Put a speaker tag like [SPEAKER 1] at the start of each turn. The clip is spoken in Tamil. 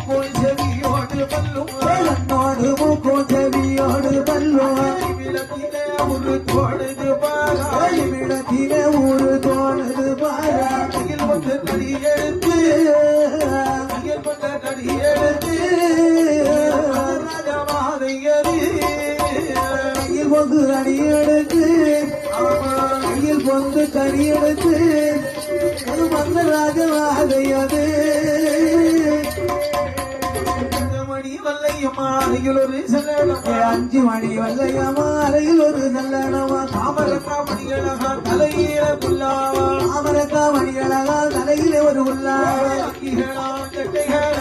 [SPEAKER 1] மூக்கும் செவியோடு பல்லும்
[SPEAKER 2] கண்ணோடு மூக்கும் செவியோடு பல்லும்
[SPEAKER 1] விளக்கிலே ஒரு தோடுது பாரா
[SPEAKER 2] விளக்கிலே ஒரு தோணுது பாரா
[SPEAKER 1] கையில் வந்து தடி எடுத்து கையில் வந்த தடி எடுத்து ராஜமாதையரு
[SPEAKER 2] கையில் பொந்து தடி எடுத்து கையில் பொந்து தடி எடுத்து அது வந்த ராஜமாதையது
[SPEAKER 1] மணி வல்லையம்மா அருகில் ஒரு செல்லடமா
[SPEAKER 2] 5 மணி வல்லையம்மா அருகில் ஒரு செல்லடமா
[SPEAKER 1] தாமரக்கா மணியழகா தலையில புல்லாவா
[SPEAKER 2] தாமரக்கா மணியழகா தலையிலே ஒரு உள்ளாவா
[SPEAKER 1] அக்கிகளா கட்டைகளா